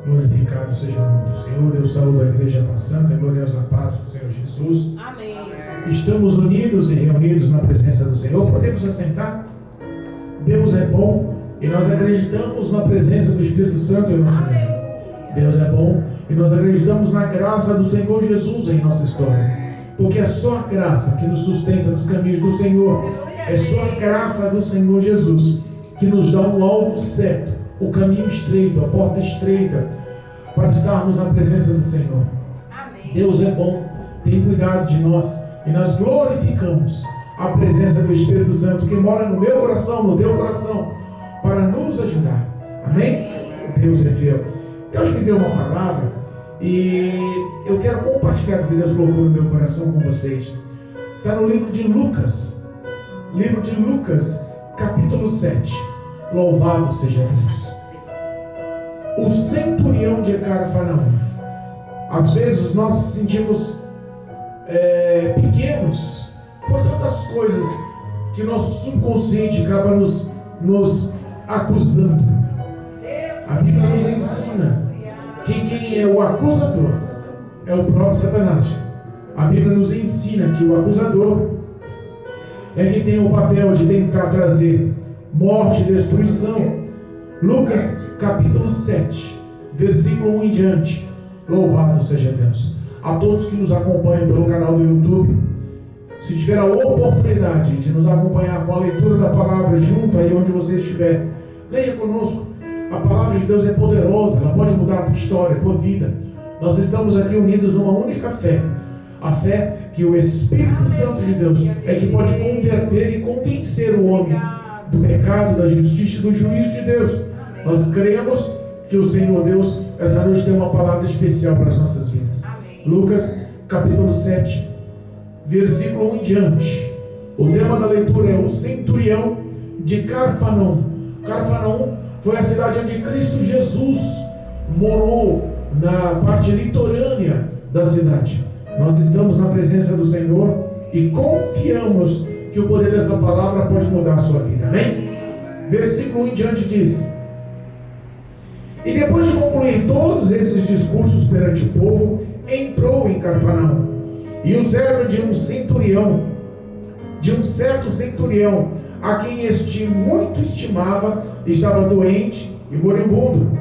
Glorificado seja o nome do Senhor. Eu saúdo a igreja com a santa e gloriosa paz do Senhor Jesus. Amém. Estamos unidos e reunidos na presença do Senhor. Podemos assentar? Deus é bom e nós acreditamos na presença do Espírito Santo em nosso meio. Deus é bom e nós acreditamos na graça do Senhor Jesus em nossa história. Porque é só a graça que nos sustenta nos caminhos do Senhor. É só a graça do Senhor Jesus que nos dá o alvo certo, o caminho estreito, a porta estreita, para estarmos na presença do Senhor. Amém. Deus é bom, tem cuidado de nós, e nós glorificamos a presença do Espírito Santo que mora no meu coração, no teu coração, para nos ajudar. Amém? Deus é fiel. Deus me deu uma palavra e eu quero compartilhar o que Deus colocou no meu coração com vocês. Está no livro de Lucas, capítulo 7. Louvado seja Deus. O centurião de Cafarnaum. Às vezes nós nos sentimos pequenos por tantas coisas que nosso subconsciente acaba nos acusando. A Bíblia nos ensina que quem é o acusador é o próprio Satanás. A Bíblia nos ensina que o acusador é quem tem o papel de tentar trazer morte e destruição. Lucas capítulo 7, versículo 1 em diante. Louvado seja Deus. A todos que nos acompanham pelo canal do YouTube, se tiver a oportunidade de nos acompanhar com a leitura da palavra junto aí onde você estiver, leia conosco. A palavra de Deus é poderosa, ela pode mudar a tua história, a tua vida. Nós estamos aqui unidos numa única fé. A fé que o Espírito Santo de Deus é que pode converter e convencer o homem do pecado, da justiça e do juízo de Deus. Nós cremos que o Senhor Deus essa noite tem uma palavra especial para as nossas vidas. Lucas capítulo 7, versículo 1 em diante. O tema da leitura é o centurião de Cafarnaum. Cafarnaum foi a cidade onde Cristo Jesus morou, na parte litorânea da cidade. Nós estamos na presença do Senhor e confiamos que o poder dessa palavra pode mudar a sua vida. Amém? Versículo 1 em diante diz: E depois de concluir todos esses discursos perante o povo, entrou em Cafarnaum. E o servo de um certo centurião, a quem este muito estimava, estava doente e moribundo.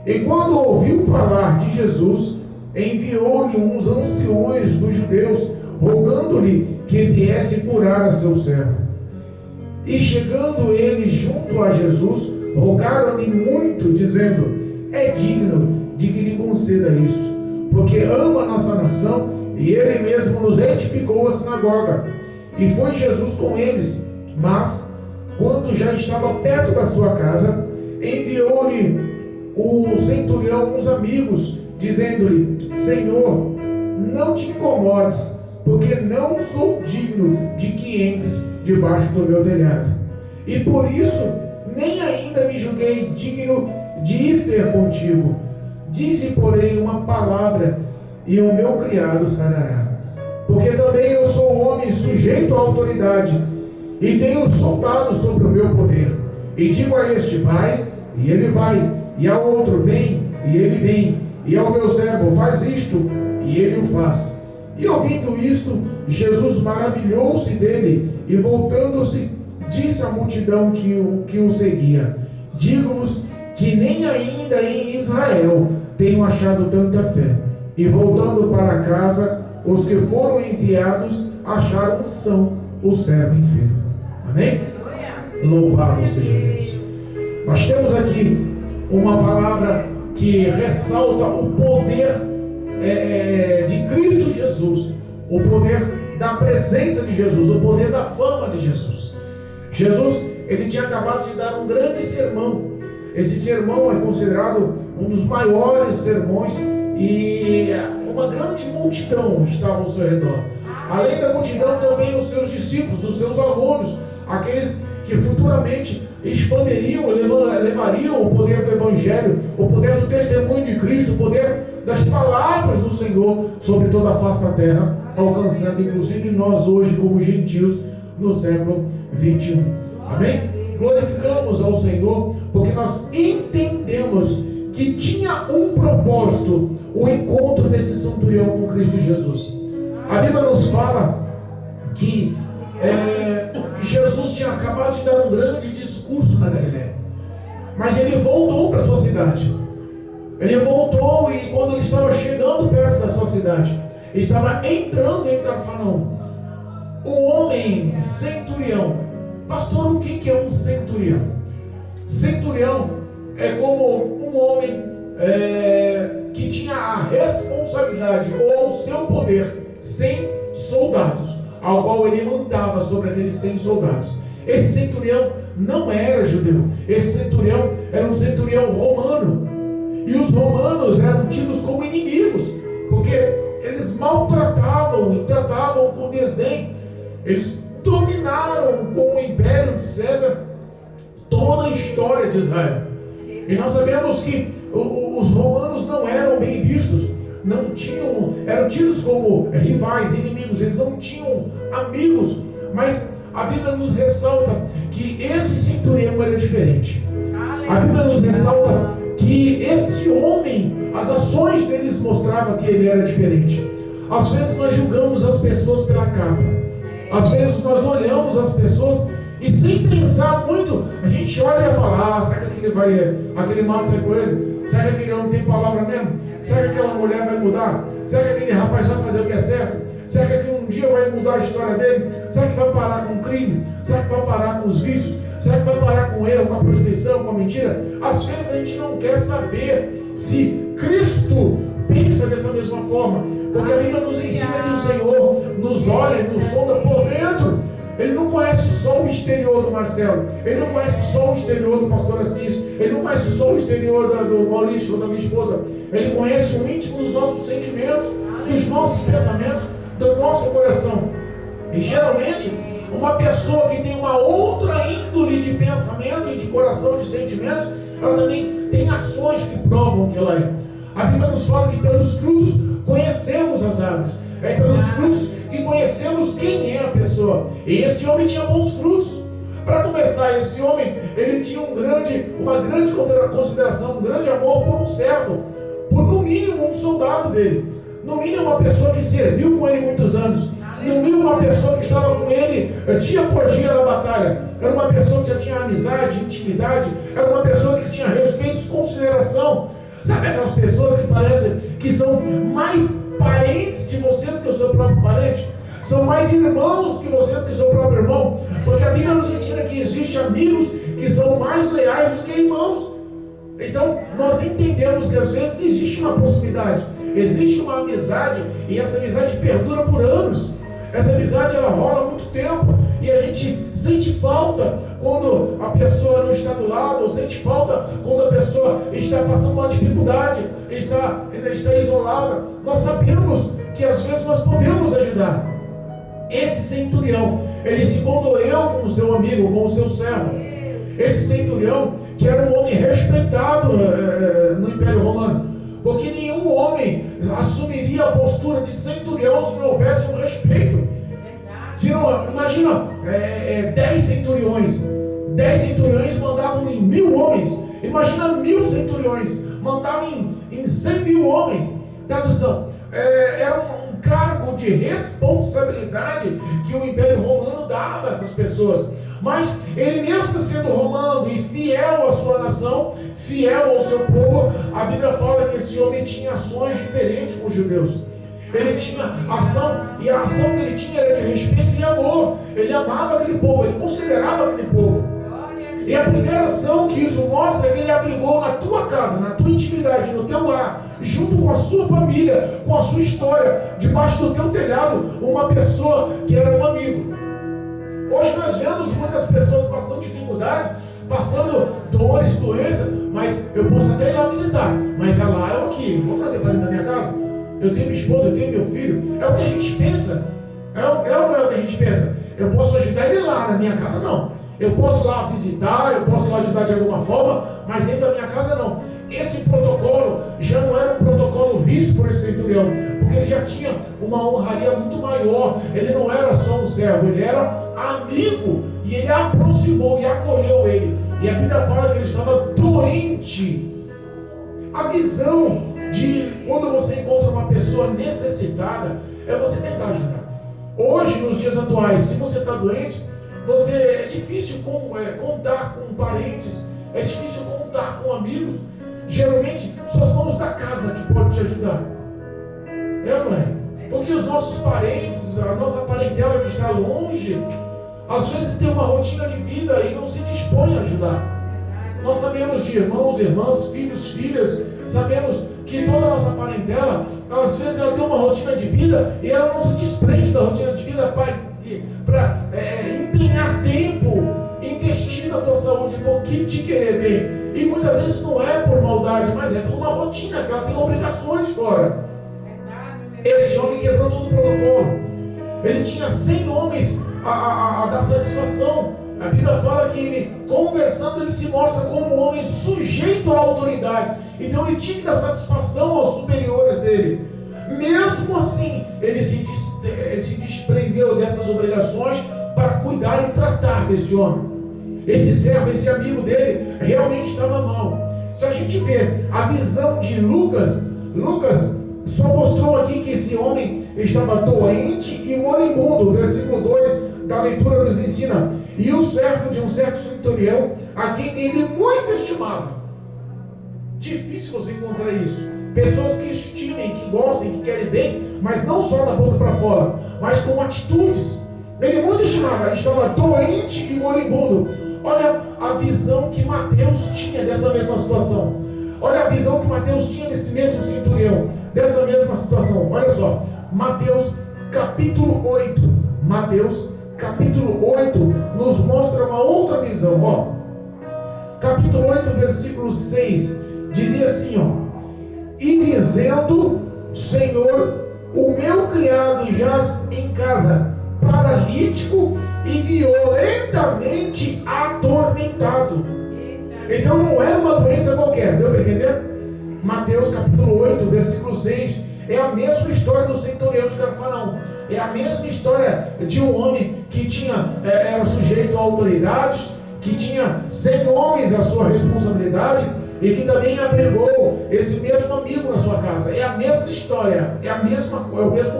E quando ouviu falar de Jesus, enviou-lhe uns anciões dos judeus, rogando-lhe que viesse curar a seu servo. E chegando eles junto a Jesus, rogaram-lhe muito, dizendo: É digno de que lhe conceda isso, porque ama a nossa nação, e ele mesmo nos edificou a sinagoga. E foi Jesus com eles, mas quando já estava perto da sua casa, enviou-lhe o centurião uns amigos, dizendo-lhe: Senhor, não te incomodes, porque não sou digno de que entres debaixo do meu telhado. E por isso nem ainda me julguei digno de ir ter contigo. Dize, porém, uma palavra, e o meu criado sarará. Porque também eu sou homem sujeito à autoridade, e tenho soldados sobre o meu poder. E digo a este: vai, e ele vai, e ao outro: vem, e ele vem, e ao meu servo: faz isto, e ele o faz. E ouvindo isto, Jesus maravilhou-se dele, e voltando-se, disse à multidão que o seguia: Digo-vos que nem ainda em Israel tenho achado tanta fé. E voltando para casa, os que foram enviados acharam são o servo enfermo. Amém? Louvado seja Deus. Nós temos aqui uma palavra que ressalta o poder de Cristo Jesus, o poder da presença de Jesus, o poder da fama de Jesus. Jesus, ele tinha acabado de dar um grande sermão. Esse sermão é considerado um dos maiores sermões, e uma grande multidão estava ao seu redor. Além da multidão, também os seus discípulos, os seus alunos, aqueles que futuramente expandiriam, levariam o poder do Evangelho, o poder do testemunho de Cristo, o poder das palavras do Senhor sobre toda a face da terra, alcançando inclusive nós hoje como gentios no século 21. Amém? Glorificamos ao Senhor porque nós entendemos que tinha um propósito propósito o encontro desse centurião com Cristo Jesus. A Bíblia nos fala que Jesus tinha acabado de dar um grande discurso na Galileia, mas ele voltou para a sua cidade. Ele voltou, e quando ele estava chegando perto da sua cidade, estava entrando em Cafarnaum, um homem centurião. Pastor, o que é um centurião? Centurião é como um homem que tinha a responsabilidade ou o seu poder 100 soldados, ao qual ele mandava sobre aqueles 100 soldados. Esse centurião não era judeu, esse centurião era um centurião romano, e os romanos eram tidos como inimigos, porque eles maltratavam e tratavam com desdém. Eles dominaram com o império de César toda a história de Israel. E nós sabemos que os romanos não eram bem vistos, eram tidos como rivais, inimigos, eles não tinham amigos. Mas a Bíblia nos ressalta que esse centurião era diferente. A Bíblia nos ressalta que esse homem, as ações deles mostravam que ele era diferente. Às vezes nós julgamos as pessoas pela capa. Às vezes nós olhamos as pessoas e, sem pensar muito, a gente olha e fala: será que aquele mato sai com ele? Será que aquele homem tem palavra mesmo? Será que aquela mulher vai mudar? Será que aquele rapaz vai fazer o que é certo? Será que aquele um dia vai mudar a história dele? Será que vai parar com o crime? Será que vai parar com os vícios? Será que vai parar com o erro, com a prostituição, com a mentira? Às vezes a gente não quer saber se Cristo pensa dessa mesma forma, porque a Bíblia nos ensina que o Senhor nos olha e nos sonda por dentro. Ele não conhece só o exterior do Marcelo, ele não conhece só o exterior do pastor Assis, ele não conhece só o exterior do Maurício ou da minha esposa. Ele conhece o íntimo dos nossos sentimentos, dos nossos pensamentos, do nosso coração. E geralmente uma pessoa que tem uma outra índole de pensamento e de coração, de sentimentos, ela também tem ações que provam que ela é. A Bíblia nos fala que pelos frutos conhecemos as árvores. É pelos frutos que conhecemos quem é a pessoa. E esse homem tinha bons frutos. Para começar, esse homem, ele tinha uma grande consideração, um grande amor por um servo, por no mínimo um soldado dele, no mínimo uma pessoa que serviu com ele muitos anos, no mínimo uma pessoa que estava com ele dia por dia na batalha. Era uma pessoa que já tinha amizade, intimidade, era uma pessoa que tinha respeito e consideração. Sabe aquelas pessoas que parecem que são mais parentes de você do que o seu próprio parente? São mais irmãos que você do que o seu próprio irmão? Porque a Bíblia nos ensina que existem amigos que são mais leais do que irmãos. Então nós entendemos que às vezes existe uma proximidade, existe uma amizade, e essa amizade perdura por anos. Essa amizade ela rola há muito tempo, e a gente sente falta quando a pessoa não está do lado, ou sente falta quando a pessoa está passando uma dificuldade, está isolada. Nós sabemos que às vezes nós podemos ajudar. Esse centurião, ele se condoeu com o seu amigo, com o seu servo. Esse centurião, que era um homem respeitado no Império Romano, porque nenhum homem assumiria a postura de centurião se não houvesse um respeito. Se não, imagina, 10 centuriões. 10 centuriões mandavam em 1000 homens. Imagina 1000 centuriões mandavam em 100.000 homens. Tradução, era um cargo de responsabilidade que o Império Romano dava a essas pessoas. Mas ele, mesmo sendo romano e fiel à sua nação, fiel ao seu povo, a Bíblia fala que esse homem tinha ações diferentes com os judeus. Ele tinha ação, e a ação que ele tinha era de respeito e amor. Ele amava aquele povo, ele considerava aquele povo. E a primeira ação que isso mostra é que ele abrigou na tua casa, na tua intimidade, no teu lar, junto com a sua família, com a sua história, debaixo do teu telhado, uma pessoa que era um amigo. Hoje nós vemos muitas pessoas passando dificuldade, passando dores, doenças, mas eu posso até ir lá visitar, mas é lá, eu aqui, vou trazer para dentro da minha casa, eu tenho minha esposa, eu tenho meu filho. É o que a gente pensa, é ou não é o que a gente pensa? Eu posso ajudar ele lá, na minha casa não. Eu posso lá visitar, eu posso lá ajudar de alguma forma, mas dentro da minha casa não. Esse protocolo já não era um protocolo visto por esse centurião, porque ele já tinha uma honraria muito maior. Ele não era só um servo, ele era amigo, e ele aproximou e acolheu ele. E a Bíblia fala que ele estava doente. A visão de quando você encontra uma pessoa necessitada, é você tentar ajudar. Hoje, nos dias atuais, se você está doente, é difícil contar com parentes, é difícil contar com amigos. Geralmente, só são os da casa que podem te ajudar. É ou não é? Porque os nossos parentes, a nossa parentela que está longe, às vezes tem uma rotina de vida e não se dispõe a ajudar. Nós sabemos de irmãos, irmãs, filhos, filhas, sabemos que toda a nossa parentela, às vezes ela tem uma rotina de vida e ela não se desprende da rotina de vida para empenhar tempo, investir na tua saúde, porque te querer bem. E muitas vezes não é por maldade, mas é por uma rotina, que ela tem obrigações fora. Esse homem quebrou todo o protocolo. Ele tinha 100 homens a dar satisfação. A Bíblia fala que ele, conversando, ele se mostra como um homem sujeito a autoridades. Então ele tinha que dar satisfação aos superiores dele. Mesmo assim, ele se desprendeu dessas obrigações para cuidar e tratar desse homem. Esse servo, esse amigo dele, realmente estava mal. Se a gente vê a visão de Lucas só mostrou aqui que esse homem estava doente e moribundo. O versículo 2 da leitura nos ensina: e o servo de um certo centurião, a quem ele muito estimava. Difícil você encontrar isso. Pessoas que estimem, que gostem, que querem bem, mas não só da boca para fora, mas com atitudes. Ele muito estimava, estava doente e moribundo. Olha a visão que Mateus tinha dessa mesma situação. Olha a visão que Mateus tinha desse mesmo centurião, dessa mesma situação. Olha só, Mateus capítulo 8. Mateus capítulo 8 nos mostra uma outra visão. Ó, capítulo 8, versículo 6, dizia assim, ó: e dizendo, Senhor, o meu criado jaz em casa, paralítico e violentamente atormentado. Então não é uma doença qualquer, deu para entender? Mateus capítulo 8, versículo 6, é a mesma história do centurião de Cafarnaum. É a mesma história de um homem que era sujeito a autoridades, que tinha 100 homens à sua responsabilidade e que também abrigou esse mesmo amigo na sua casa. É a mesma história, é o mesmo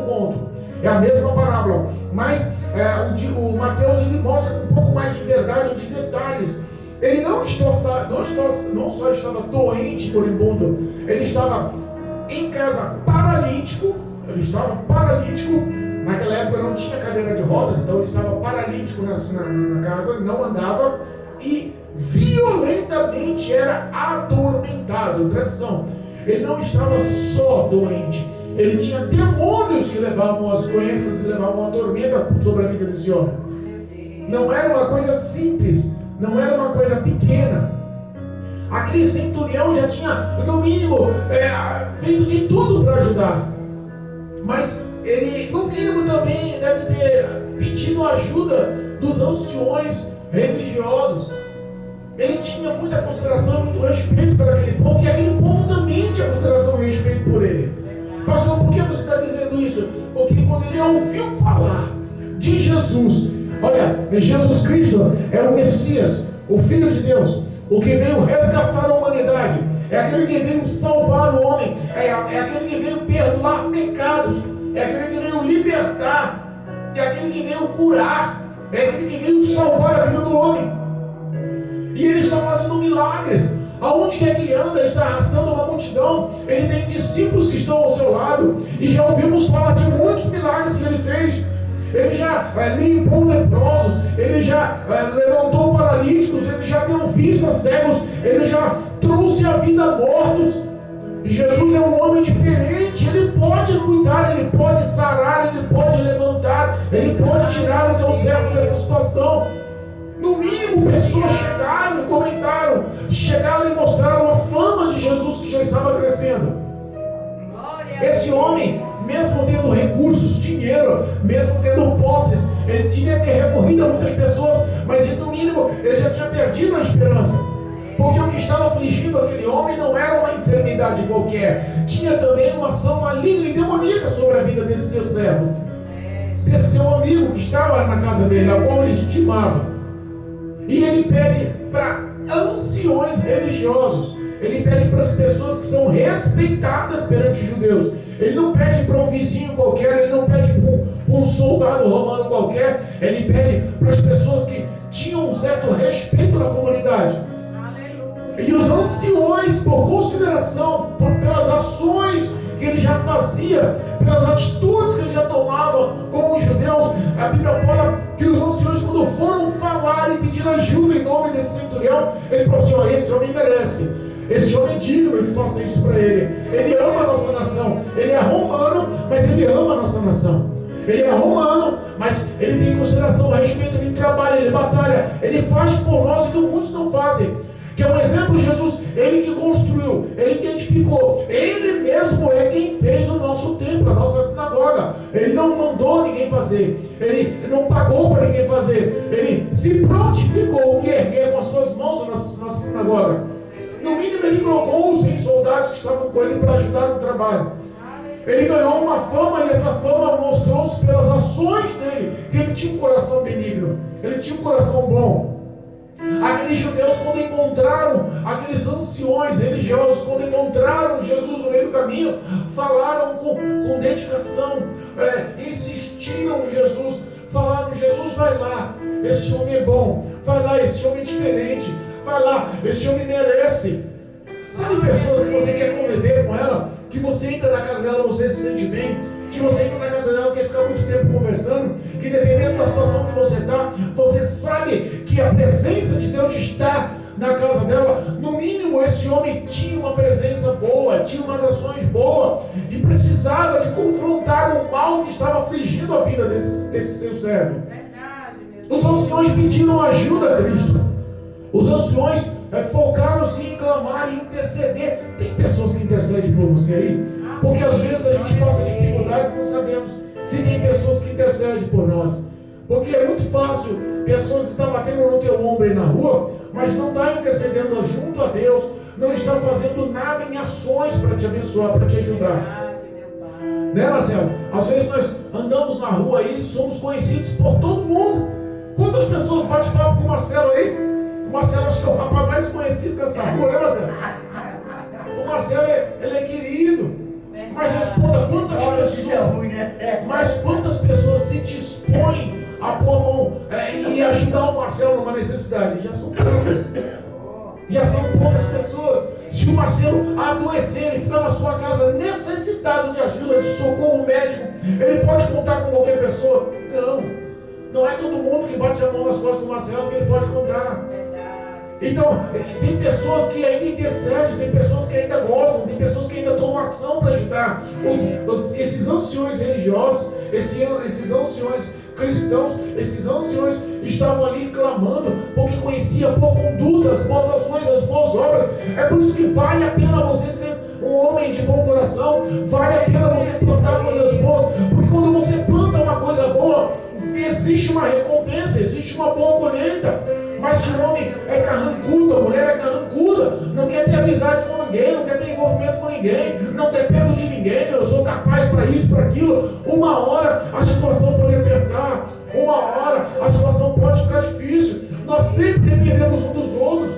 conto, é a mesma parábola. Mas o Mateus ele mostra com um pouco mais de verdade, de detalhes. Ele não só estava doente, moribundo, ele estava em casa paralítico. Ele estava paralítico. Naquela época não tinha cadeira de rodas, então ele estava paralítico na casa, não andava e violentamente era atormentado. Tradição, ele não estava só doente, ele tinha demônios que levavam as doenças e levavam a tormenta sobre a vida desse homem. Não era uma coisa simples, não era uma coisa pequena. Aquele centurião já tinha, no mínimo, feito de tudo para ajudar, mas ele, no mínimo, também deve ter pedido ajuda dos anciões religiosos. Ele tinha muita consideração, muito respeito por aquele povo, e aquele povo também tinha consideração e respeito por ele. Pastor, por que você está dizendo isso? Porque quando ele ouviu falar de Jesus, olha, Jesus Cristo é o Messias, o Filho de Deus, o que veio resgatar a humanidade, é aquele que veio salvar o homem, é aquele que veio perdoar pecados, é aquele que veio libertar, é aquele que veio curar, é aquele que veio salvar a vida do homem. E ele está fazendo milagres. Aonde quer que ele anda, ele está arrastando uma multidão. Ele tem discípulos que estão ao seu lado. E já ouvimos falar de muitos milagres que ele fez. Ele já limpou leprosos, ele já levantou paralíticos, ele já deu vista a cegos, ele já trouxe a vida a mortos. Jesus é um homem diferente, ele pode cuidar, ele pode sarar, ele pode levantar, ele pode tirar o teu servo dessa situação. No mínimo, pessoas chegaram e comentaram, chegaram e mostraram a fama de Jesus que já estava crescendo. Esse homem, mesmo tendo recursos, dinheiro, mesmo tendo posses, ele devia ter recorrido a muitas pessoas, mas no mínimo ele já tinha perdido a esperança. Porque o que estava afligindo aquele homem não era uma enfermidade qualquer, tinha também uma ação maligna e demoníaca sobre a vida desse seu servo, desse seu amigo que estava na casa dele, a qual ele estimava. E ele pede para anciões religiosos, ele pede para as pessoas que são respeitadas perante os judeus. Ele não pede para um vizinho qualquer, ele não pede para um soldado romano qualquer, ele pede para as pessoas que tinham um certo respeito na comunidade. E os anciões, por consideração, pelas ações que ele já fazia, pelas atitudes que ele já tomava com os judeus, a Bíblia fala que os anciões, quando foram falar e pedir ajuda em nome desse centurião, ele falou assim: ó, esse homem merece, esse homem é digno de fazer isso para ele. Ele ama a nossa nação, ele é romano, mas ele ama a nossa nação. Ele é romano, mas ele tem consideração a respeito, ele trabalha, ele batalha, ele faz por nós o que muitos não fazem. Que é um exemplo, Jesus, ele que construiu, ele que edificou, ele mesmo é quem fez o nosso templo, a nossa sinagoga. Ele não mandou ninguém fazer, ele não pagou para ninguém fazer, ele se prontificou em erguer com as suas mãos a nossa sinagoga. No mínimo, ele colocou os 100 soldados que estavam com ele para ajudar no trabalho. Ele ganhou uma fama, e essa fama mostrou-se pelas ações dele, que ele tinha um coração benigno, ele tinha um coração bom. Aqueles judeus, quando encontraram, aqueles anciões religiosos, quando encontraram Jesus no meio do caminho, falaram com dedicação, insistiram em Jesus, falaram: Jesus, vai lá, esse homem é bom, vai lá, esse homem é diferente, vai lá, esse homem merece. Sabe pessoas que você quer conviver com ela, que você entra na casa dela, você se sente bem, que você entra na casa dela, quer ficar muito tempo conversando, que dependendo da situação que você está, você sabe que a presença de Deus está na casa dela. No mínimo, esse homem tinha uma presença boa, tinha umas ações boas, e precisava de confrontar o mal que estava afligindo a vida desse seu servo. Os anciões pediram ajuda a Cristo. Os anciões focaram-se em clamar e interceder. Tem pessoas que intercedem por você aí? Porque às vezes a gente passa dificuldades e não sabemos se tem pessoas que intercedem por nós. Porque é muito fácil pessoas estar batendo no teu ombro aí na rua, mas não está intercedendo junto a Deus, não está fazendo nada em ações para te abençoar, para te ajudar. Né, Marcelo? Às vezes nós andamos na rua aí, somos conhecidos por todo mundo. Quantas pessoas batem papo com o Marcelo aí? O Marcelo acho que é o rapaz mais conhecido dessa rua, né, Marcelo? O Marcelo, ele é querido. Mas responda, quantas pessoas se dispõem a pôr a mão e ajudar o Marcelo numa necessidade? Já são poucas. Já são poucas pessoas. Se o Marcelo adoecer e ficar na sua casa necessitado de ajuda, de socorro médico, ele pode contar com qualquer pessoa? Não é todo mundo que bate a mão nas costas do Marcelo que ele pode contar. Então, tem pessoas que ainda intercedem, tem pessoas que ainda gostam, tem pessoas que ainda tomam ação para ajudar. Esses anciões religiosos, esses anciões cristãos, esses anciões estavam ali clamando, porque conheciam a boa conduta, as boas ações, as boas obras. É por isso que vale a pena você ser um homem de bom coração, vale a pena você plantar coisas boas, porque quando você planta uma coisa boa, existe uma recompensa, existe uma boa colheita. Mas se o homem é carrancudo, a mulher é carrancuda, não quer ter amizade com ninguém, não quer ter envolvimento com ninguém, não dependo de ninguém, eu sou capaz para isso, para aquilo, uma hora a situação pode apertar, uma hora a situação pode ficar difícil. Nós sempre dependemos uns dos outros,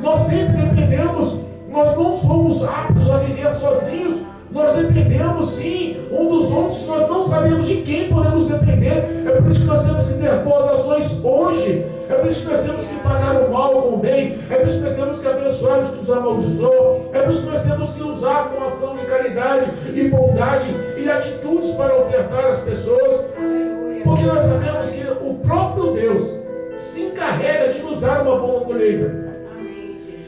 nós sempre dependemos, nós não somos aptos a viver sozinhos. Nós dependemos sim um dos outros, nós não sabemos de quem podemos depender. É por isso que nós temos que ter boas ações hoje. É por isso que nós temos que pagar o mal com o bem. É por isso que nós temos que abençoar os que nos amaldiçoam. É por isso que nós temos que usar com ação de caridade e bondade e atitudes para ofertar às pessoas. Porque nós sabemos que o próprio Deus se encarrega de nos dar uma boa colheita.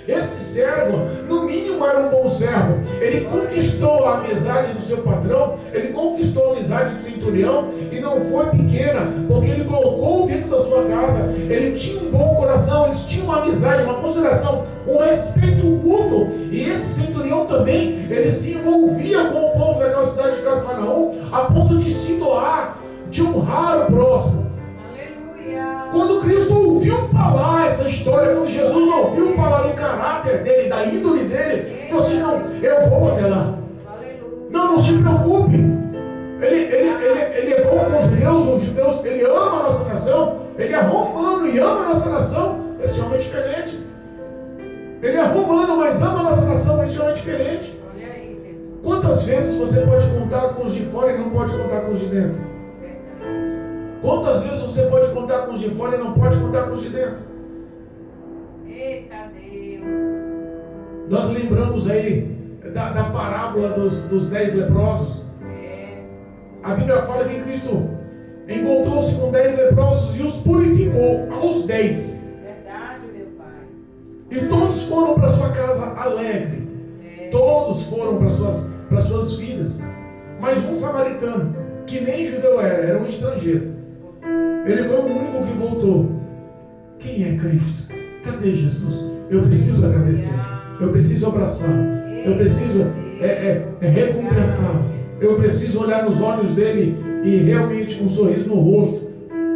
Esse servo, no mínimo, era um bom servo. Ele conquistou a amizade do seu patrão, ele conquistou a amizade do centurião, e não foi pequena, porque ele colocou dentro da sua casa. Ele tinha um bom coração, eles tinham uma amizade, uma consideração, um respeito mútuo. E esse centurião também, ele se envolvia com o povo daquela cidade de Cafarnaum, a ponto de se doar, de honrar o próximo. Quando Cristo ouviu falar essa história, quando Jesus ouviu falar do caráter dele, da índole dele, ele falou assim: não, eu vou até lá. Não se preocupe. Ele é bom com os judeus, ele ama a nossa nação, ele é romano e ama a nossa nação. Esse homem é diferente. Ele é romano, mas ama a nossa nação, mas esse homem é diferente. você pode contar com os de fora e não pode contar com os de dentro? Quantas vezes você pode contar com os de fora e não pode contar com os de dentro? Eita Deus! Nós lembramos aí da parábola dos 10 leprosos. A Bíblia fala que Cristo encontrou-se com 10 leprosos e os purificou aos 10. Verdade, meu Pai. E todos foram para sua casa alegre. Todos foram para suas vidas. Mas um samaritano, que nem judeu era um estrangeiro, ele foi o único que voltou. Quem é Cristo? Cadê Jesus? Eu preciso agradecer. Eu preciso abraçá-lo. Eu preciso recompensá-lo. Eu preciso olhar nos olhos dele e realmente com um sorriso no rosto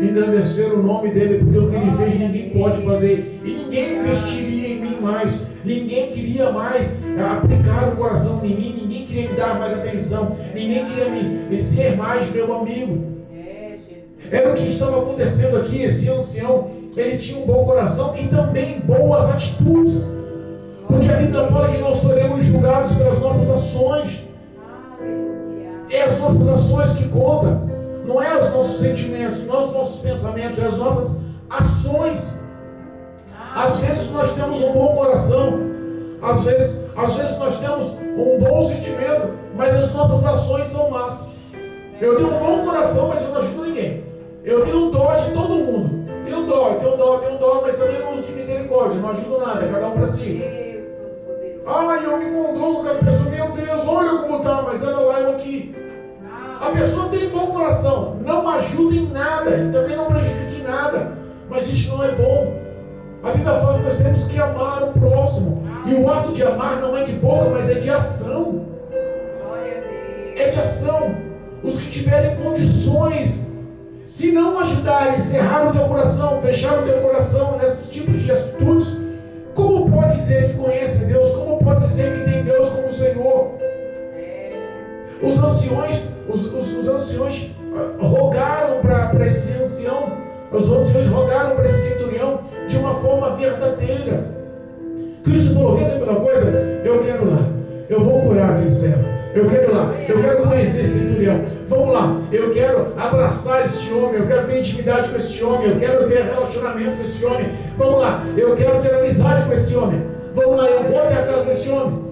engrandecer o nome dele, porque o que ele fez ninguém pode fazer. E ninguém investiria em mim mais. Ninguém queria mais aplicar o coração em mim. Ninguém queria me dar mais atenção. Ninguém queria me ser mais meu amigo. Era o que estava acontecendo aqui. Esse ancião, ele tinha um bom coração e também boas atitudes. Porque a Bíblia fala que nós seremos julgados pelas nossas ações. É as nossas ações que contam. Não é os nossos sentimentos, não é os nossos pensamentos, é as nossas ações. Às vezes nós temos um bom coração, às vezes nós temos um bom sentimento, mas as nossas ações são más. Eu tenho um bom coração, mas eu não ajudo ninguém. Eu tenho dó de todo mundo. Tenho dó, mas também não uso de misericórdia, não ajudo nada, cada um para si. Eu me condoo com aquela pessoa, meu Deus, olha como está, mas olha lá, eu aqui. A pessoa tem bom coração, não ajuda em nada, e também não prejudica em nada, mas isso não é bom. A Bíblia fala que nós temos que amar o próximo, e o ato de amar não é de boca, mas é de ação. É de ação. Os que tiverem condições, se não ajudarem, cerrar o teu coração, fechar o teu coração nesses tipos de atitudes, como pode dizer que conhece Deus? Como pode dizer que tem Deus como Senhor? Os anciões rogaram para esse ancião, os anciões rogaram para esse centurião de uma forma verdadeira. Cristo falou: quer saber uma coisa? Eu quero lá, eu vou curar aquele servo, eu quero lá, eu quero conhecer esse centurião, vamos lá, eu quero abraçar esse homem, eu quero ter intimidade com esse homem, eu quero ter relacionamento com esse homem, vamos lá, eu quero ter amizade com esse homem, vamos lá, eu vou até a casa desse homem.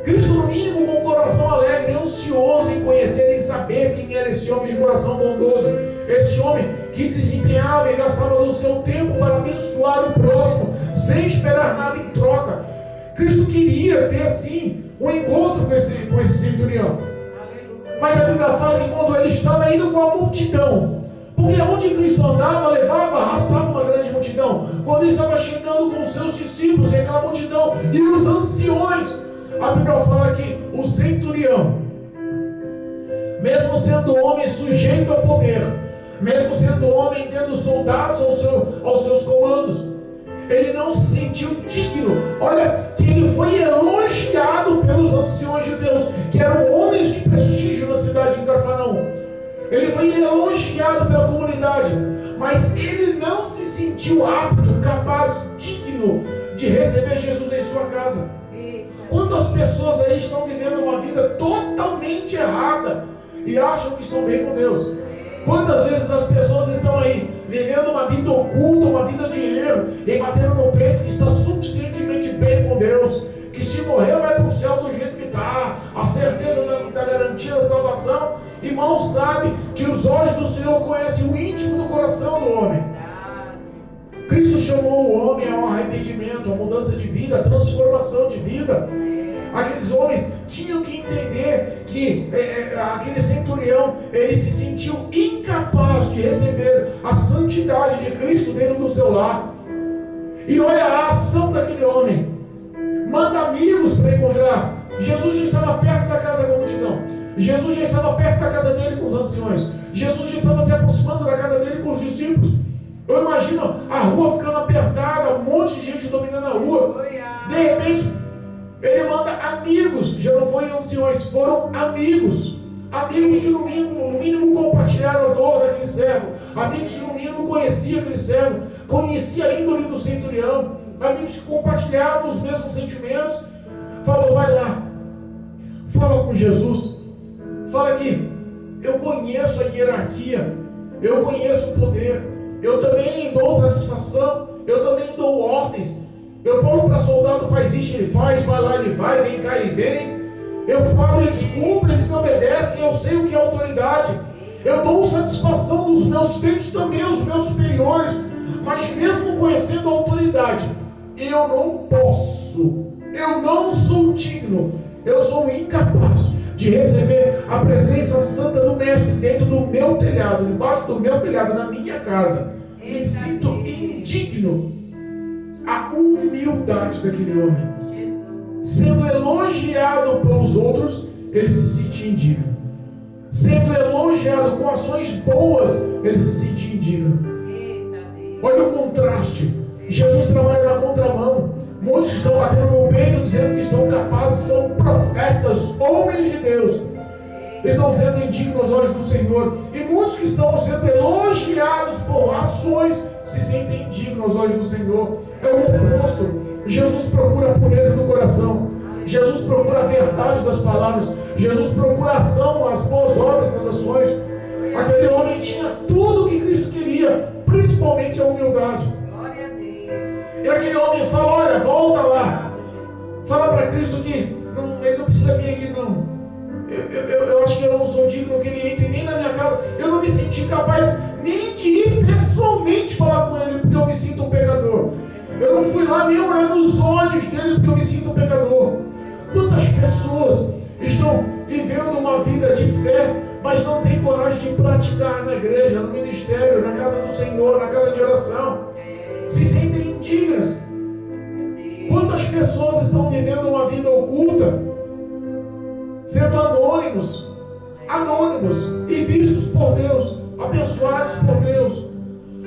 Cristo, no mínimo, com o coração alegre, ansioso em conhecer, em saber quem era esse homem de coração bondoso, esse homem que desempenhava e gastava do seu tempo para abençoar o próximo, sem esperar nada em troca. Cristo queria ter, sim, um encontro com esse centurião. Mas a Bíblia fala que quando ele estava indo com a multidão, porque onde Cristo andava, levava, arrastava uma grande multidão. Quando ele estava chegando com os seus discípulos, e aquela multidão, e os anciões, a Bíblia fala que o centurião, mesmo sendo homem sujeito ao poder, mesmo sendo homem tendo soldados aos seus comandos, ele não se sentiu digno. Olha, que ele foi elogiado pelos anciões judeus, que eram homens de prestígio na cidade de Cafarnaum. Ele foi elogiado pela comunidade, mas ele não se sentiu apto, capaz, digno de receber Jesus em sua casa. Quantas pessoas aí estão vivendo uma vida totalmente errada e acham que estão bem com Deus? Quantas vezes as pessoas estão aí vivendo uma vida oculta, uma vida de erro, e batendo no peito que está suficientemente bem com Deus, que se morrer vai para o céu do jeito que está, a certeza da garantia da salvação, e mal sabe que os olhos do Senhor conhecem o íntimo do coração do homem. Cristo chamou o homem ao arrependimento, à mudança de vida, à transformação de vida. Aqueles homens tinham que entender que aquele centurião, ele se sentiu incapaz de receber a santidade de Cristo dentro do seu lar. E olha a ação daquele homem. Manda amigos para encontrar. Jesus já estava perto da casa da multidão. Jesus já estava perto da casa dele com os anciões. Jesus já estava se aproximando da casa dele com os discípulos. Eu imagino a rua ficando apertada, um monte de gente dominando a rua. De repente, ele manda amigos, já não foi anciões, foram amigos. Amigos que no mínimo compartilharam a dor daquele servo. Amigos que no mínimo conheciam aquele servo, conhecia a índole do centurião. Amigos que compartilhavam os mesmos sentimentos. Falou: vai lá, fala com Jesus, fala que eu conheço a hierarquia, eu conheço o poder, eu também dou satisfação, eu também dou ordens. Eu falo para soldado, faz isso, ele faz, vai lá, ele vai, vem cá, ele vem. Eu falo, eles cumprem, eles me obedecem, eu sei o que é autoridade. Eu dou satisfação dos meus feitos também aos meus superiores. Mas mesmo conhecendo a autoridade, eu não posso, eu não sou digno, eu sou incapaz de receber a presença santa do Mestre dentro do meu telhado, debaixo do meu telhado, na minha casa. Me sinto indigno. A humildade daquele homem, sendo elogiado pelos outros, ele se sentia indigno. Sendo elogiado com ações boas, ele se sentia indigno. Olha o contraste. Jesus trabalha na contramão. Muitos estão batendo no peito dizendo que estão capazes, são profetas, homens de Deus, estão sendo indignos aos olhos do Senhor. E muitos que estão sendo elogiados por ações se sentem indignos aos olhos do Senhor. É o oposto. Jesus procura a pureza do coração. Jesus procura a verdade das palavras. Jesus procura a ação, as boas obras, as ações. Aquele homem tinha tudo o que Cristo queria, principalmente a humildade. Glória a Deus. E aquele homem fala, olha, volta lá. Fala para Cristo que ele não precisa vir aqui não. Eu acho que eu não sou digno que ele entre nem na minha casa. Eu não me senti capaz nem de ir pessoalmente falar com ele, porque eu me sinto um pecador. Eu não fui lá nem olhar nos olhos dele, porque eu me sinto um pecador. Quantas pessoas estão vivendo uma vida de fé, mas não têm coragem de praticar na igreja, no ministério, na casa do Senhor, na casa de oração? Se sentem indignas. Quantas pessoas estão vivendo uma vida oculta, sendo anônimos e vistos por Deus, abençoados por Deus?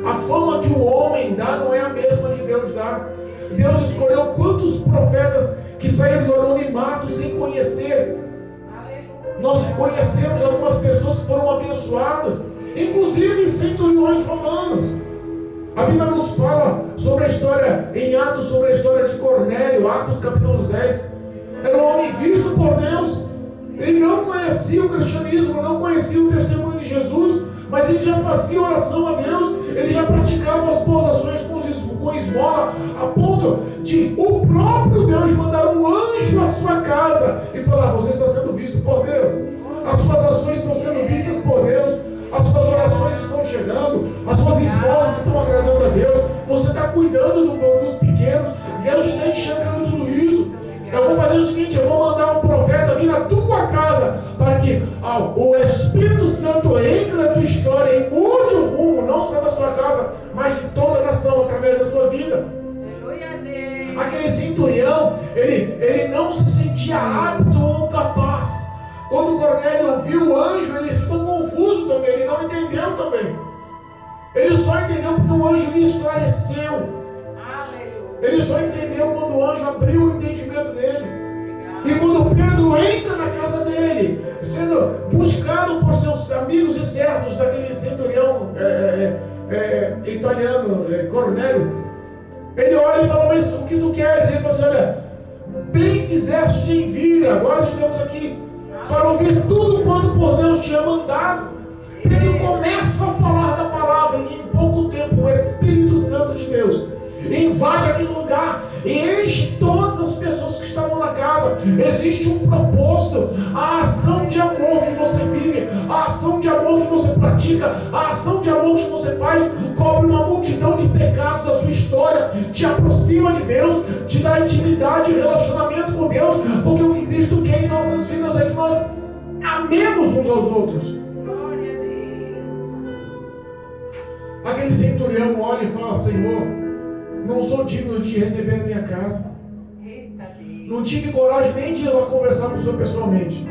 A fama que o homem dá não é a mesma que Deus dá. Deus escolheu quantos profetas que saíram do anonimato sem conhecer. Nós conhecemos algumas pessoas que foram abençoadas, inclusive centuriões romanos. A Bíblia nos fala sobre a história em Atos, sobre a história de Cornélio, Atos capítulo 10. Era um homem visto por Deus. Ele não conhecia o cristianismo, não conhecia o testemunho de Jesus, mas ele já fazia oração a Deus, ele já praticava as boas ações com esmola, a ponto de o próprio Deus mandar um anjo à sua casa e falar, você está sendo visto por Deus, as suas ações estão sendo vistas por Deus, as suas orações estão chegando, as suas esmolas estão agradando a Deus, você está cuidando dos pequenos, Deus está enxergando tudo isso. Eu vou fazer o seguinte, eu vou mandar um profeta vir na tua casa, para que o Espírito Santo entre na tua história e mude o rumo, não só da sua casa, mas de toda a nação, através da sua vida. Aquele centurião, ele não se sentia apto ou capaz. Quando Cornélio viu o anjo, ele ficou confuso também, ele não entendeu também. Ele só entendeu porque o anjo lhe esclareceu. Ele só entendeu quando o anjo abriu o entendimento dele. E quando Pedro entra na casa dele, sendo buscado por seus amigos e servos daquele centurião italiano, Cornélio, ele olha e fala, mas o que tu queres? Ele fala assim, olha, bem fizeste em vir, agora estamos aqui para ouvir tudo quanto por Deus te é mandado. Ele começa a falar da palavra e em pouco tempo o Espírito Santo de Deus invade aquele lugar e enche todas as pessoas que estavam na casa. Existe um propósito. A ação de amor que você vive, a ação de amor que você pratica, a ação de amor que você faz, cobre uma multidão de pecados da sua história, te aproxima de Deus, te dá intimidade e relacionamento com Deus, porque o que Cristo quer em nossas vidas é que nós amemos uns aos outros. Glória a Deus. Aquele centurião olha e fala, Senhor, não sou digno de te receber na minha casa. Não tive coragem nem de ir lá conversar com o Senhor pessoalmente.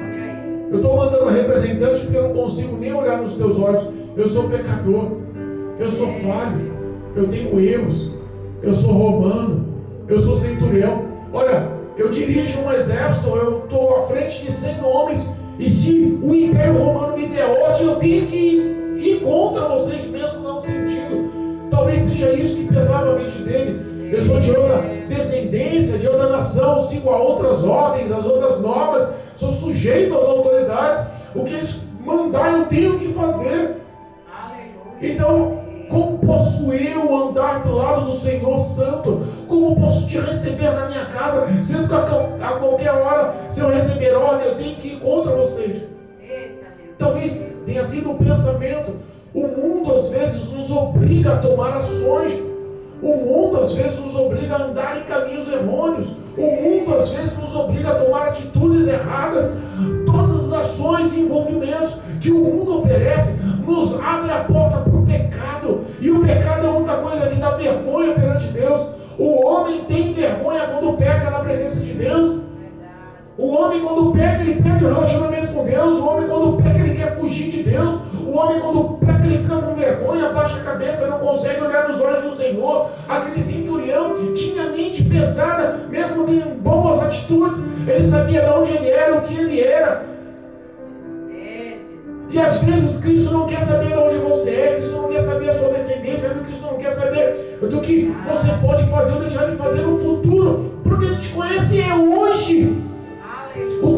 Eu estou mandando um representante porque eu não consigo nem olhar nos teus olhos. Eu sou pecador, eu sou falho, eu tenho erros, eu sou romano, eu sou centurião. Olha, eu dirijo um exército, eu estou à frente de 100 homens, e se o Império Romano me der ordem, eu tenho que ir contra vocês mesmo não sentindo. Talvez seja isso que pesava a mente dele. Eu sou de outra descendência, de outra nação, sigo a outras ordens, as outras normas, sou sujeito às autoridades, o que eles mandarem eu tenho que fazer. Aleluia. Então, como posso eu andar do lado do Senhor Santo? Como posso te receber na minha casa, sendo que a qualquer hora, se eu receber ordem, eu tenho que ir contra vocês? Eita, meu Talvez Deus. tenha sido um pensamento. O mundo às vezes nos obriga a tomar ações. O mundo às vezes nos obriga a andar em caminhos errôneos. O mundo às vezes nos obriga a tomar atitudes erradas. Todas as ações e envolvimentos que o mundo oferece nos abre a porta para o pecado. E o pecado é a única coisa que dá vergonha perante Deus. O homem tem vergonha quando peca na presença de Deus. Verdade. O homem quando peca, ele perde o relacionamento com Deus. O homem quando peca, ele quer fugir de Deus. O homem quando peca, ele fica com vergonha, abaixa a cabeça, não consegue olhar nos olhos do Senhor. Aquele centurião tinha mente pesada, mesmo tendo boas atitudes. Ele sabia de onde ele era, o que ele era. Jesus. E às vezes Cristo não quer saber de onde você é, Cristo não quer saber a sua descendência, Cristo não quer saber do que você pode fazer ou deixar de fazer no futuro, porque Ele te conhece é hoje. Aleluia. O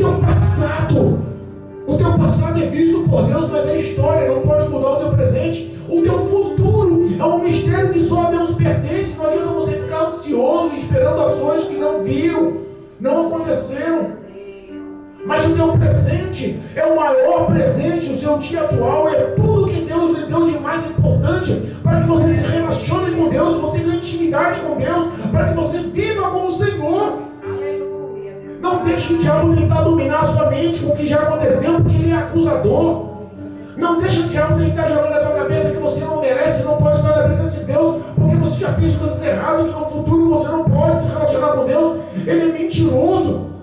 teu passado é visto por Deus, mas é história, não pode mudar o teu presente. O teu futuro é um mistério que só a Deus pertence. Não adianta você ficar ansioso, esperando ações que não viram, não aconteceram. Mas o teu presente é o maior presente, o seu dia atual é tudo que Deus lhe deu de mais importante para que você se relacione com Deus, você tenha intimidade com Deus, para que você viva com o Senhor. Aleluia, meu Não deixe o diabo tentar dominar a sua mente com o que já aconteceu, porque ele é acusador. Não deixe o diabo tentar jogar na tua cabeça que você não merece, não pode estar na presença de Deus, porque você já fez coisas erradas, que no futuro você não pode se relacionar com Deus. Ele é mentiroso.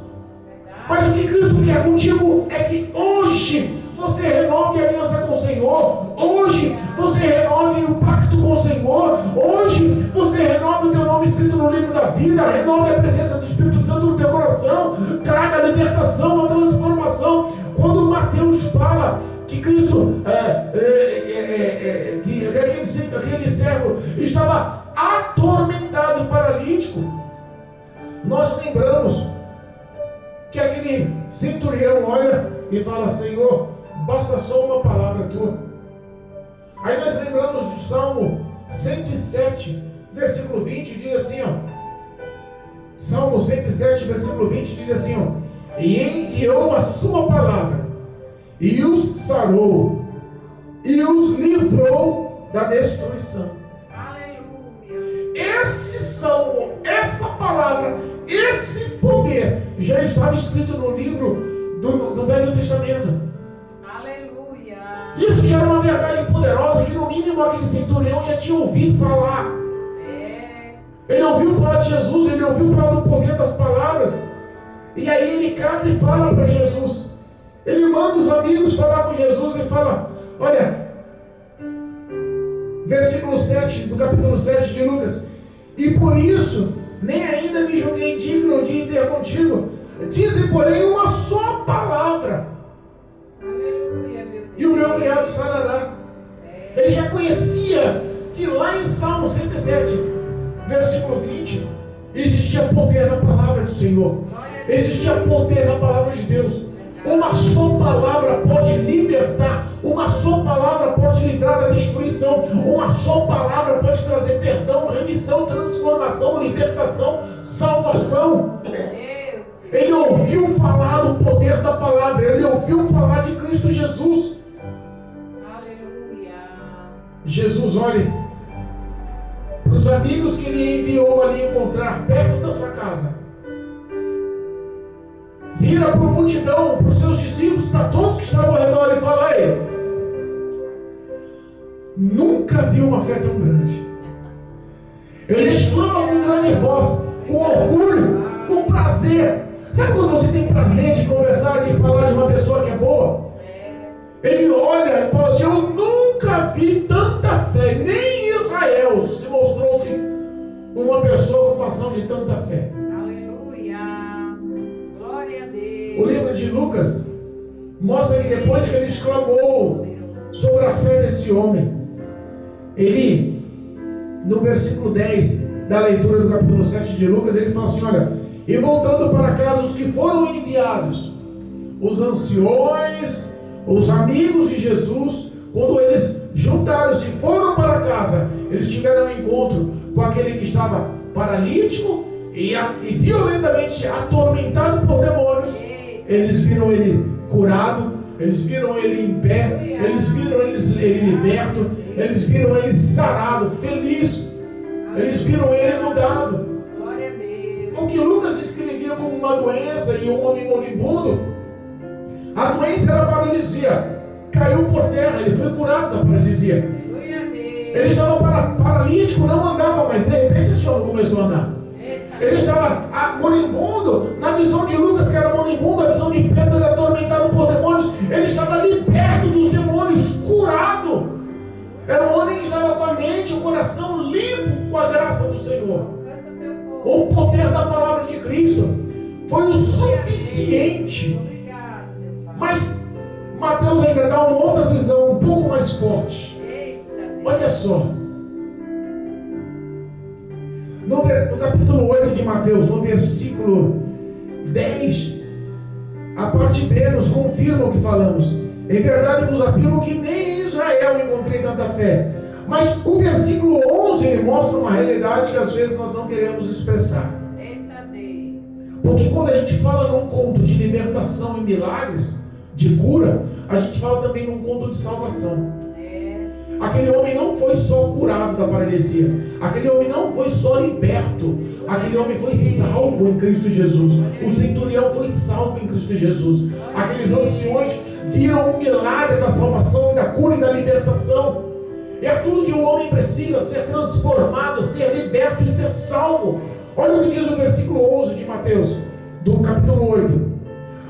Mas o que Cristo quer contigo é que hoje você renove a aliança com o Senhor. Hoje você renove o pacto com o Senhor. Hoje você renove o teu nome escrito no livro da vida. Renove a presença do Espírito Santo no teu coração. Traga a libertação, a transformação. Quando Mateus fala que Cristo, que aquele servo estava atormentado e paralítico, nós lembramos que aquele centurião olha e fala: Senhor, basta só uma palavra tua. Aí nós lembramos do Salmo 107, versículo 20, diz assim, ó. Salmo 107, versículo 20 diz assim, ó: e enviou a sua palavra, e os sarou, e os livrou da destruição. Aleluia. Esse salmo, essa palavra, esse poder já estava escrito no livro do Velho Testamento. Aleluia. Isso já era uma verdade poderosa que no mínimo aquele centurião já tinha ouvido falar. Ele ouviu falar de Jesus, ele ouviu falar do poder das palavras. E aí ele cata e fala para Jesus. Ele manda os amigos falar com Jesus e fala: olha, versículo 7 do capítulo 7 de Lucas: e por isso nem ainda me julguei digno de ir ter contigo. Dize, porém, uma só palavra, Aleluia, meu Deus. e o meu criado sarará. Ele já conhecia que lá em Salmo 107, versículo 20, existia poder na palavra do Senhor. Existia poder na palavra de Deus. Uma só palavra pode libertar. Uma só palavra pode livrar da destruição. Uma só palavra pode trazer perdão, remissão, transformação, libertação, salvação. Ele ouviu falar do poder da palavra. Ele ouviu falar de Cristo Jesus. Aleluia. Jesus, olhe para os amigos que ele enviou ali encontrar perto da sua casa. Vira para a multidão, para os seus discípulos, para todos que estavam ao redor e fala: ei, nunca vi uma fé tão grande. Ele exclama com grande voz, com orgulho, com prazer. Sabe quando você tem prazer de conversar, de falar de uma pessoa que é boa? Ele olha e fala assim: eu nunca vi tanta fé, nem em Israel se mostrou-se uma pessoa com ação de tanta fé. O livro de Lucas mostra que depois que ele exclamou sobre a fé desse homem, ele, no versículo 10 da leitura do capítulo 7 de Lucas, ele fala assim: olha, e voltando para casa os que foram enviados os anciões, os amigos de Jesus, quando eles juntaram-se e foram para casa, eles tiveram um encontro com aquele que estava paralítico e violentamente atormentado por demônios. Eles viram ele curado, eles viram ele em pé, eles viram ele liberto, eles viram ele sarado, feliz, eles viram ele mudado. O que Lucas escrevia como uma doença e um homem moribundo, a doença era paralisia, caiu por terra, ele foi curado da paralisia. Ele estava paralítico, não andava mais, de repente esse homem começou a andar. Ele estava moribundo, na visão de Lucas que era moribundo, a visão de Pedro era atormentado por demônios, ele estava liberto dos demônios, curado. Era um homem que estava com a mente, o coração limpo com a graça do Senhor. O poder da palavra de Cristo foi o suficiente. Mas Mateus ainda dá uma outra visão um pouco mais forte. Olha só. No capítulo 8 de Mateus, no versículo 10, a parte B nos confirma o que falamos. Em verdade vos afirmo que nem em Israel encontrei tanta fé. Mas o versículo 11 ele mostra uma realidade que às vezes nós não queremos expressar. Porque quando a gente fala num conto de libertação e milagres, de cura, a gente fala também num conto de salvação. Aquele homem não foi só curado da paralisia, aquele homem não foi só liberto, aquele homem foi salvo em Cristo Jesus. O centurião foi salvo em Cristo Jesus. Aqueles anciões viram o milagre da salvação, da cura e da libertação. É tudo que o homem precisa: ser transformado, ser liberto e ser salvo. Olha o que diz o versículo 11 de Mateus, do capítulo 8.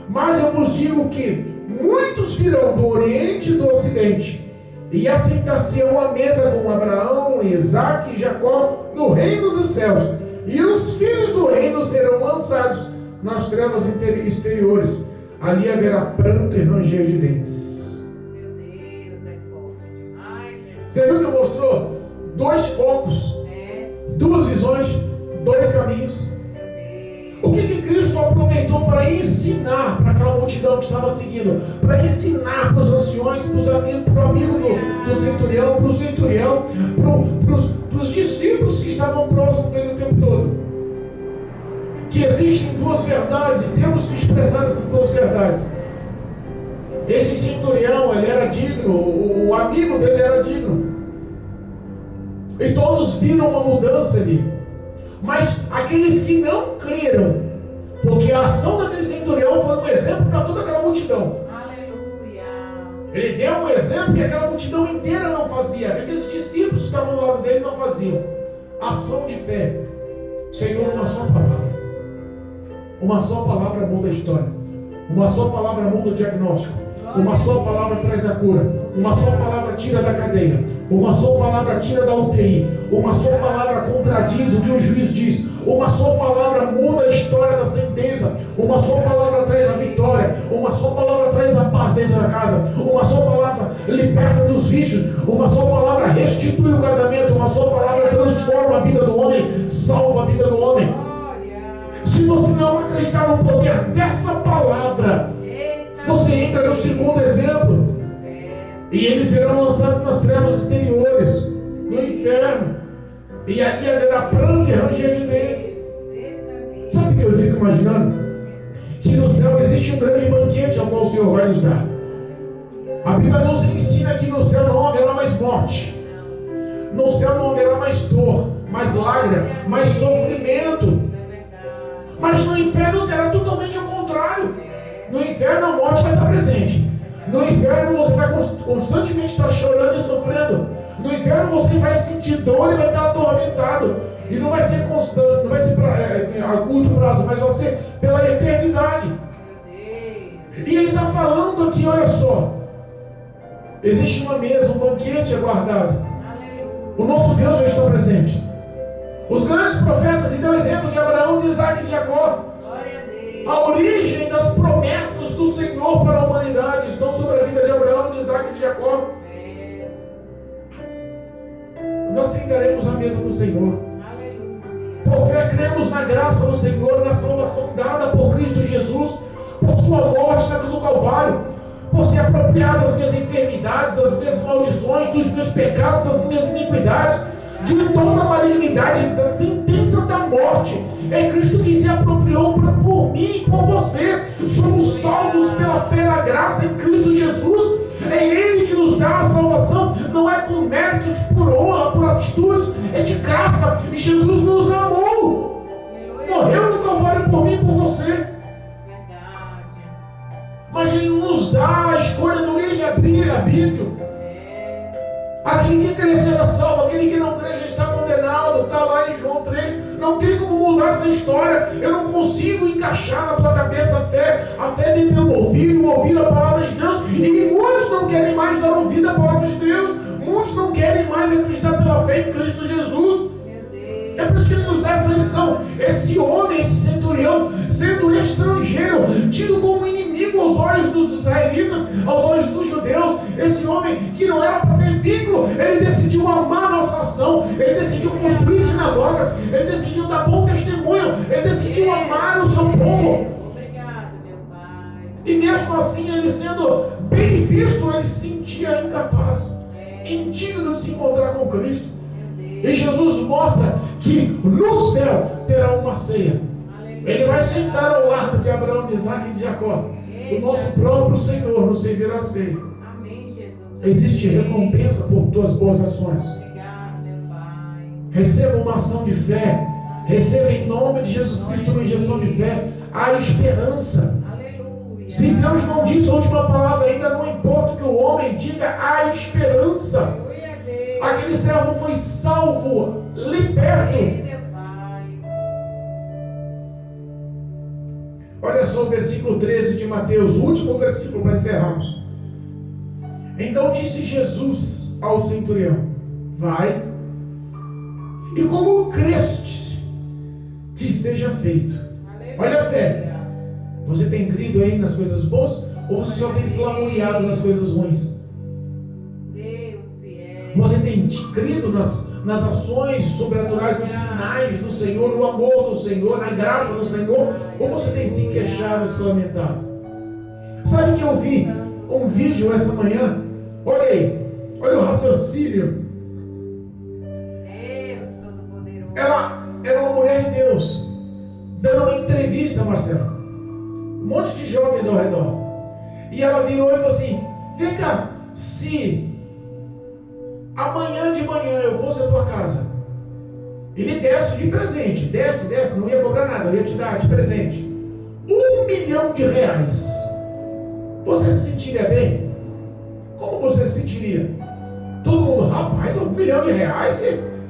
Mas eu vos digo que muitos virão do Oriente e do Ocidente e assentar-se-ão à mesa com Abraão, Isaque e Jacó no reino dos céus. E os filhos do reino serão lançados nas trevas exteriores. Ali haverá pranto e ranger de dentes. Meu Deus, é forte demais. Você viu que mostrou dois focos, duas visões, dois caminhos? O que Cristo aproveitou para ensinar para aquela multidão que estava seguindo? Para ensinar para os anciões, para os amigos, para o amigo do centurião, para o centurião, para os discípulos que estavam próximos dele o tempo todo. Que existem duas verdades e temos que expressar essas duas verdades. Esse centurião, ele era digno, o amigo dele era digno. E todos viram uma mudança ali. Mas aqueles que não creram, porque a ação daquele centurião foi um exemplo para toda aquela multidão. Aleluia. Ele deu um exemplo que aquela multidão inteira não fazia, que aqueles discípulos que estavam do lado dele não faziam. Ação de fé. Senhor, uma só palavra. Uma só palavra muda a história. Uma só palavra muda o diagnóstico. Uma só palavra traz a cura. Uma só palavra tira da cadeia. Uma só palavra tira da UTI. Uma só palavra contradiz o que o juiz diz. Uma só palavra muda a história da sentença. Uma só palavra traz a vitória. Uma só palavra traz a paz dentro da casa. Uma só palavra liberta dos vícios. Uma só palavra restitui o casamento. Uma só palavra transforma a vida do homem, salva a vida do homem. Se você não acreditar no poder dessa palavra, você entra no segundo exemplo. E eles serão lançados nas trevas exteriores, no inferno. E ali haverá pranto e ranger de dentes. Sabe o que eu fico imaginando? Que no céu existe um grande banquete ao qual o Senhor vai nos dar. A Bíblia nos ensina que no céu não haverá mais morte. No céu não haverá mais dor, mais lágrima, mais sofrimento. Mas no inferno terá totalmente o contrário. No inferno a morte vai estar presente. No inferno você vai constantemente estar chorando e sofrendo. No inferno você vai sentir dor e vai estar atormentado. E não vai ser constante, não vai ser a curto prazo, mas vai ser pela eternidade. E ele está falando aqui, olha só. Existe uma mesa, um banquete aguardado. O nosso Deus já está presente. Os grandes profetas, e deu exemplo de Abraão, de Isaque e de Jacó. A origem das promessas do Senhor para a humanidade estão sobre a vida de Abraão, de Isaque e de Jacó. Nós sentaremos à mesa do Senhor. Por fé cremos na graça do Senhor, na salvação dada por Cristo Jesus, por sua morte na cruz do Calvário, por se apropriar das minhas enfermidades, das minhas maldições, dos meus pecados, das minhas iniquidades, de toda a malignidade, da sentença da morte. É Cristo que se apropriou por mim e por você. Somos salvos pela fé na graça em Cristo Jesus. É Ele que nos dá a salvação. Não é por méritos, por honra, por atitudes. É de graça. E Jesus nos amou. Morreu no Calvário por mim e por você. Verdade. Mas Ele nos dá a escolha do livre-arbítrio. Aquele que crê será salvo, aquele que não crê já está condenado. Está lá em João 3. Não tem como mudar essa história. Eu não consigo encaixar na tua cabeça a fé. A fé vem pelo ouvir a palavra de Deus. E muitos não querem mais dar ouvido à palavra de Deus. Muitos não querem mais acreditar pela fé em Cristo Jesus. É por isso que Ele nos dá essa lição. Esse homem, esse centurião, sendo estrangeiro, tido como inimigo aos olhos dos israelitas, aos olhos dos judeus, esse homem que não era para ter vínculo, ele decidiu amar a nossa nação, ele decidiu construir sinagogas, ele decidiu dar bom testemunho, ele decidiu amar o seu povo. Obrigado, meu Pai. E mesmo assim, ele sendo bem visto, ele se sentia incapaz, indigno de se encontrar com Cristo. E Jesus mostra que no céu terá uma ceia. Ele vai sentar ao lado de Abraão, de Isaac e de Jacó. O nosso próprio Senhor nos servirá a ceia. Amém, Jesus. Existe recompensa por tuas boas ações. Obrigado, meu Pai. Receba uma ação de fé. Receba em nome de Jesus Cristo uma injeção de fé. Há esperança. Aleluia. Se Deus não disse a última palavra ainda, não importa o que o homem diga, há esperança. Aleluia, Deus. Aquele servo foi salvo, liberto. Ei, meu Pai. Olha só o versículo 13 de Mateus, o último versículo para encerrarmos. Então disse Jesus ao centurião: vai, e como creste, te seja feito. Aleluia. Olha a fé. Você tem crido aí nas coisas boas? Ou você só tem se lamuriado nas coisas ruins? Deus fiel. Você tem crido nas ações sobrenaturais, nos sinais do Senhor, no amor do Senhor, na graça do Senhor? Ou você tem se queixado e se lamentado? Sabe que eu vi um vídeo essa manhã? Olha aí, olha o raciocínio. Deus Todo-Poderoso. Ela era uma mulher de Deus, dando uma entrevista, Marcelo. Um monte de jovens ao redor. E ela virou e falou assim: vem cá, se amanhã de manhã eu fosse à tua casa, ele desce de presente, desce, não ia cobrar nada, eu ia te dar de presente R$1 milhão. Você se sentiria bem? Como você se sentiria? Todo mundo, rapaz, R$1 milhão?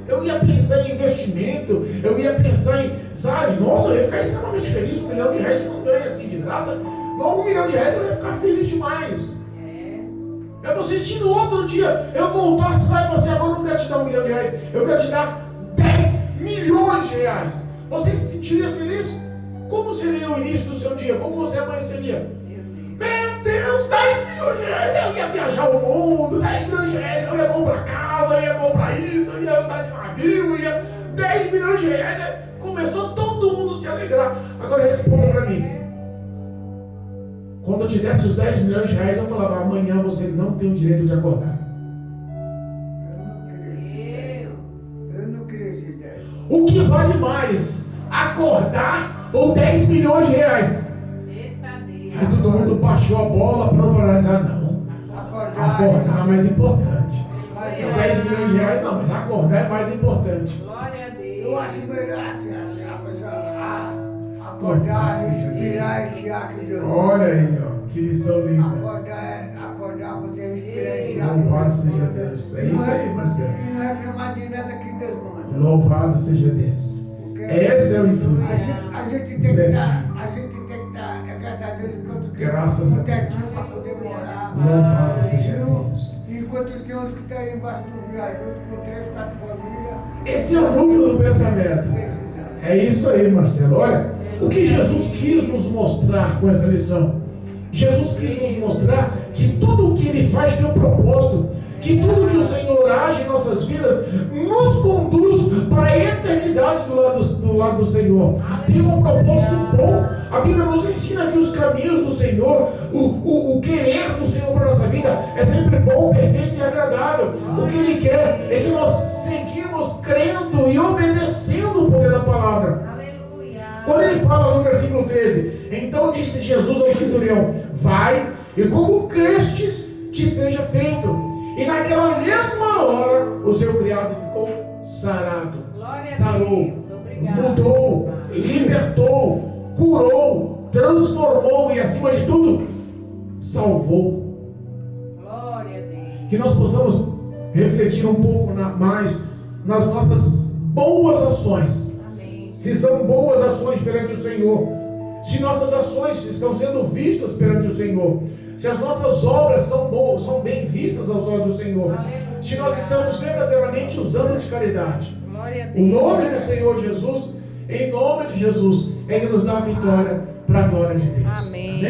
Eu ia pensar em investimento, eu ia pensar em, sabe, nossa, eu ia ficar extremamente feliz. R$1 milhão você não ganha assim de graça. Não, R$1 milhão eu ia ficar feliz demais. Eu vou assistir no outro dia, eu voltasse lá e você, agora eu não quero te dar R$1 milhão, eu quero te dar 10 milhões de reais. Você se sentiria feliz? Como seria o início do seu dia? Como você amanheceria? Meu Deus, 10 milhões de reais, eu ia viajar o mundo, 10 milhões de reais, eu ia comprar casa, eu ia comprar isso, eu ia andar de navio, 10 milhões de reais, começou todo mundo se alegrar. Agora responda para mim. Quando eu te desse os 10 milhões de reais, eu falava: amanhã você não tem o direito de acordar. Eu não queria esses 10. O que vale mais? Acordar ou 10 milhões de reais? Aí todo mundo baixou a bola para dizer: não, acordar é mais importante. 10 milhões de reais não, mas acordar é mais importante. Glória a Deus. Eu acho melhor assim, a pessoa acordar, respirar esse ar que Deus manda. Olha aí, ó, que lição linda. Acordar, você respirar esse ar que Louvado Deus seja manda. Deus. É isso aí, Marcelo. E não reclamar de nada que Deus manda. Louvado seja Deus. Porque Esse é o intuito. a gente tem que estar, graças a Deus, enquanto tem Graças a um Deus. tetinho para poder morar. Louvado seja Viu? Deus. Enquanto tem uns que estão aí embaixo do viaduto com 3, 4 famílias. Esse é o núcleo do pensamento. Precisando. É isso aí, Marcelo. Olha, o que Jesus quis nos mostrar com essa lição? Jesus quis nos mostrar que tudo o que Ele faz tem um propósito. que tudo que o Senhor age em nossas vidas nos conduz para a eternidade do lado do Senhor. Tem um propósito bom. A Bíblia nos ensina que os caminhos do Senhor, o querer do Senhor para a nossa vida é sempre bom, perfeito e agradável. O que Ele quer é que nós seguimos crendo e obedecendo o poder da palavra. Aleluia. Quando Ele fala no versículo 13, então disse Jesus ao centurião: vai, e como crestes, te seja feito. E naquela mesma hora o seu criado ficou sarado, Glória sarou, a Deus. Obrigado. mudou, libertou, curou, transformou e, acima de tudo, salvou. Glória a Deus. Que nós possamos refletir um pouco mais nas nossas boas ações. Amém. Se são boas ações perante o Senhor, se nossas ações estão sendo vistas perante o Senhor, se as nossas obras são boas, são bem vistas aos olhos do Senhor, Aleluia. se nós estamos verdadeiramente usando de caridade. Glória a O Deus. nome do Senhor Jesus, em nome de Jesus, Ele nos dá a vitória para a glória de Deus. Amém.